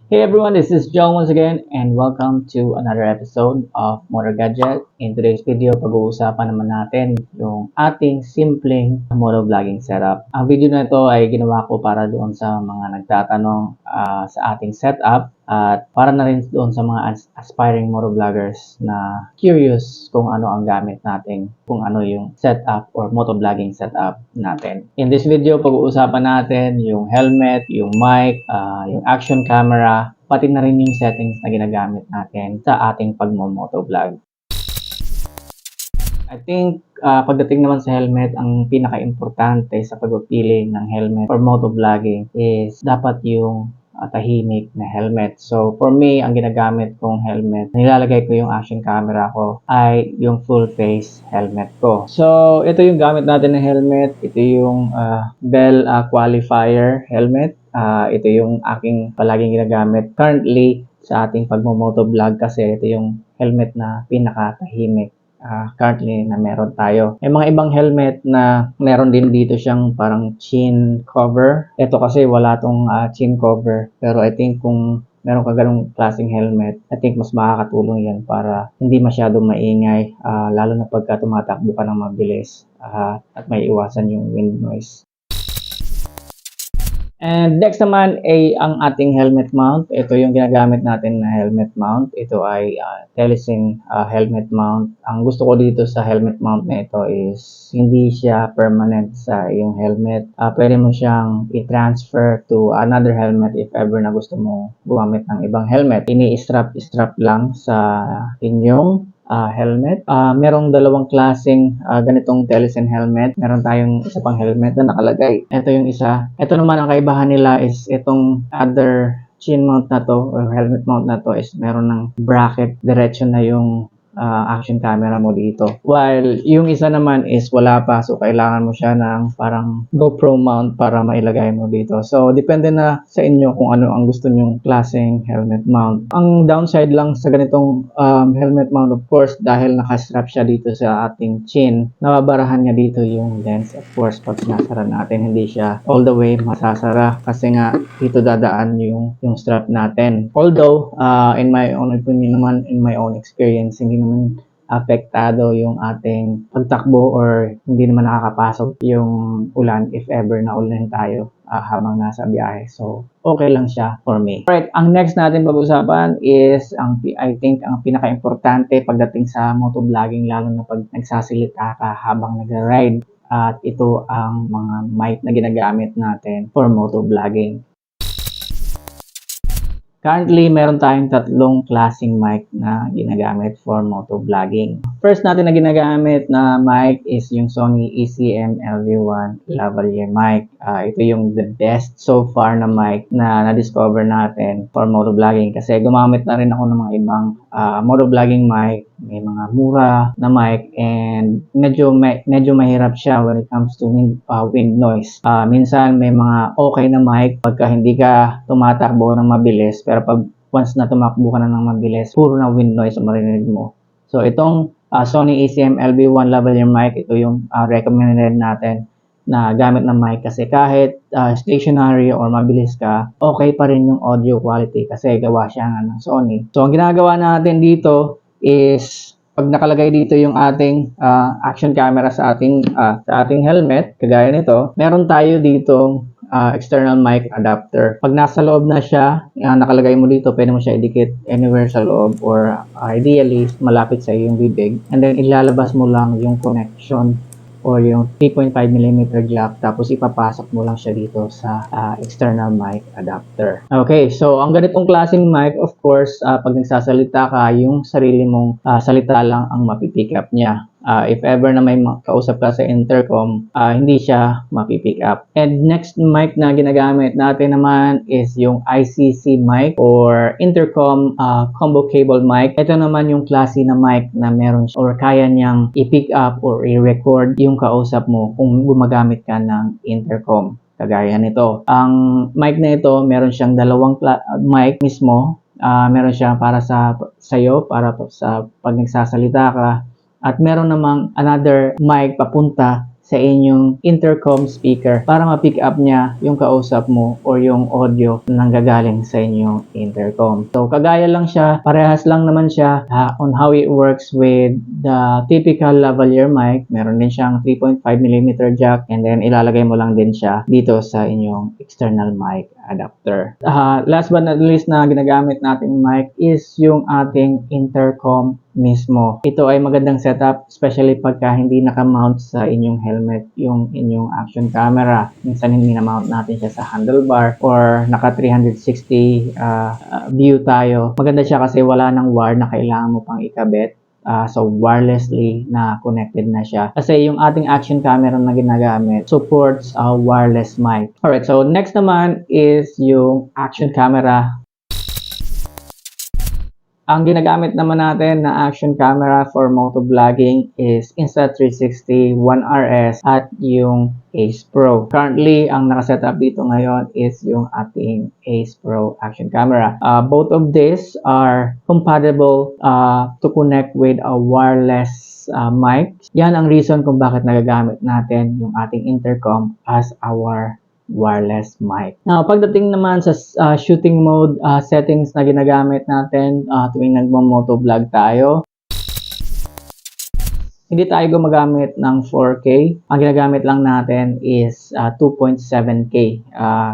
Hey everyone, this is John once again and welcome to another episode of Motor Gadget. In today's video, pag-uusapan naman natin yung ating simpleng motovlogging setup. Ang video na ito ay ginawa ko para doon sa mga nagtatanong sa ating setup at para na rin doon sa mga aspiring motovloggers na curious kung ano ang gamit natin, kung ano yung setup or motovlogging setup natin. In this video, pag-uusapan natin yung helmet, yung mic, yung action camera, pati na rin yung settings na ginagamit natin sa ating pagmo-motovlog. I think pagdating naman sa helmet, ang pinaka-importante sa pagpili ng helmet for motovlogging is dapat yung tahimik na helmet. So, for me, ang ginagamit kong helmet, nilalagay ko yung action camera ko ay yung full face helmet ko. So, ito yung gamit natin na helmet. Ito yung Bell Qualifier helmet. Ito yung aking palaging ginagamit currently sa ating pagmo-motovlog kasi ito yung helmet na pinakatahimik currently na meron tayo. May mga ibang helmet na meron din dito siyang parang chin cover. Ito kasi wala tong chin cover. Pero I think kung meron ka ganung klaseng helmet, I think mas makakatulong yan para hindi masyadong maingay, lalo na pagka tumatakbo ka ng mabilis at may iwasan yung wind noise. And next naman ay ang ating helmet mount. Ito yung ginagamit natin na helmet mount. Ito ay Telesin helmet mount. Ang gusto ko dito sa helmet mount na ito is hindi siya permanent sa iyong helmet. Pwede mo siyang i-transfer to another helmet if ever na gusto mo gumamit ng ibang helmet. Ini-strap lang sa inyong helmet. Merong dalawang klaseng ganitong Telesin helmet. Meron tayong isa pang helmet na nakalagay. Ito yung isa. Ito naman ang kaibahan nila is itong other chin mount na to or helmet mount na to is meron ng bracket. Diretso na yung action camera mo dito. While yung isa naman is wala pa. So, kailangan mo siya ng parang GoPro mount para mailagay mo dito. So, depende na sa inyo kung ano ang gusto nyong klaseng helmet mount. Ang downside lang sa ganitong helmet mount, of course, dahil nakastrap siya dito sa ating chin, nababarahan niya dito yung lens. Of course, pag sinasara natin, hindi siya all the way masasara kasi nga dito dadaan yung strap natin. Although, in my own opinion naman, in my own experience, hindi naman apektado yung ating pagtakbo or hindi naman nakakapasok yung ulan if ever na ulan tayo habang nasa biyahe. So, okay lang siya for me. Alright, ang next natin pag-usapan is I think ang pinaka-importante pagdating sa motovlogging, lalo na pag nagsasalita ka habang nag-ride. At ito ang mga mic na ginagamit natin for motovlogging. Currently, meron tayong tatlong klaseng mic na ginagamit for motovlogging. First natin na ginagamit na mic is yung Sony ECM LV1 lavalier mic. Ito yung the best so far na mic na na-discover natin for motovlogging kasi gumamit na rin ako ng mga ibang motovlogging mic. May mga mura na mic and medyo mahirap siya when it comes to wind noise. Minsan may mga okay na mic pagka hindi ka tumatakbo ng mabilis, pero pag once na tumakbo ka na ng mabilis, puro na wind noise ang marinig mo. So itong Sony ECM LV1 lavalier mic, ito yung recommended natin na gamit ng mic kasi kahit stationary or mabilis ka, okay pa rin yung audio quality kasi gawa siya ng Sony. So ang ginagawa natin dito is pag nakalagay dito yung ating action camera sa ating helmet, kagaya nito, meron tayo ditong external mic adapter. Pag nasa loob na siya, nakalagay mo dito, pwede mo siya idikit anywhere sa loob or ideally malapit sa iyong bibig. And then ilalabas mo lang yung connection or yung 3.5mm jack tapos ipapasok mo lang siya dito sa external mic adapter. Okay, so ang ganitong klaseng mic, of course, pag nagsasalita ka, yung sarili mong salita lang ang mapipick up niya. If ever na may kausap ka sa intercom, hindi siya mapipick up. And next mic na ginagamit natin naman is yung ICC mic or intercom combo cable mic. Ito naman yung klase na mic na meron or kaya niyang i-pick up or i-record yung kausap mo kung gumagamit ka ng intercom. Kagaya nito. Ang mic na ito, meron siyang dalawang mic mismo. Meron siya para sa sayo, para sa pag nagsasalita ka. At meron namang another mic papunta sa inyong intercom speaker para ma-pick up niya yung kausap mo or yung audio na nanggagaling sa inyong intercom. So, kagaya lang siya, parehas lang naman siya on how it works with the typical lavalier mic. Meron din siyang 3.5mm jack, and then ilalagay mo lang din siya dito sa inyong external mic adapter. Last but not least na ginagamit nating mic is yung ating intercom mismo. Ito ay magandang setup, especially pagka hindi nakamount sa inyong helmet yung inyong action camera. Minsan hindi na-mount natin siya sa handlebar or naka 360 view tayo. Maganda siya kasi wala nang wire na kailangan mo pang ikabit. So wirelessly na connected na siya. Kasi yung ating action camera na ginagamit supports wireless mic. Alright, so next naman is yung action camera. Ang ginagamit naman natin na action camera for motovlogging is Insta360 One RS at yung Ace Pro. Currently, ang nakasetup dito ngayon is yung ating Ace Pro action camera. Both of these are compatible to connect with a wireless mic. Yan ang reason kung bakit nagagamit natin yung ating intercom as our wireless mic. Now, pagdating naman sa shooting mode settings na ginagamit natin tuwing nagmo-motovlog tayo, hindi tayo gumagamit ng 4K. Ang ginagamit lang natin is 2.7K.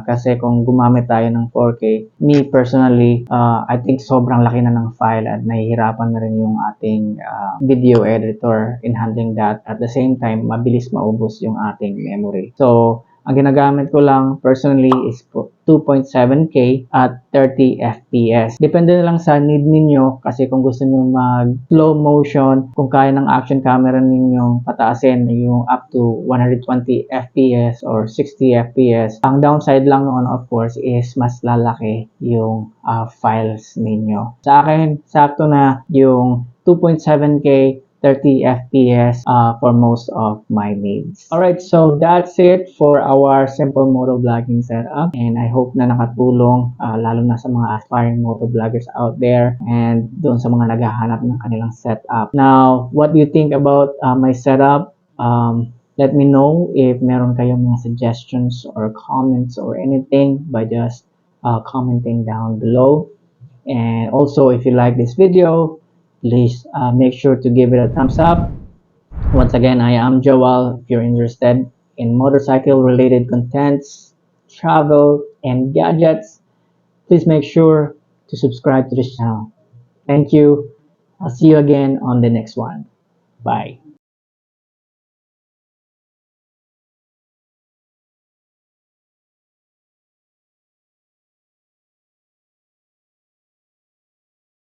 Kasi kung gumamit tayo ng 4K, me personally, I think sobrang laki na ng file at nahihirapan na rin yung ating video editor in handling that. At the same time, mabilis maubos yung ating memory. So, ang ginagamit ko lang personally is 2.7K at 30 FPS. Depende na lang sa need ninyo kasi kung gusto nyo mag slow motion, kung kaya ng action camera ninyong pataasin yung up to 120 FPS or 60 FPS. Ang downside lang noon of course is mas lalaki yung files ninyo. Sa akin, sakto na yung 2.7K 30 FPS for most of my needs. Alright, so that's it for our simple motovlogging setup, and I hope na nakatulong lalo na sa mga aspiring motovloggers out there and doon sa mga naghahanap ng kanilang setup. Now, what do you think about my setup? Let me know if meron kayong mga suggestions or comments or anything by just commenting down below. And also, if you like this video, please make sure to give it a thumbs up. Once again, I am Joel. If you're interested in motorcycle related contents, travel, and gadgets, please make sure to subscribe to this channel. Thank you. I'll see you again on the next one. Bye.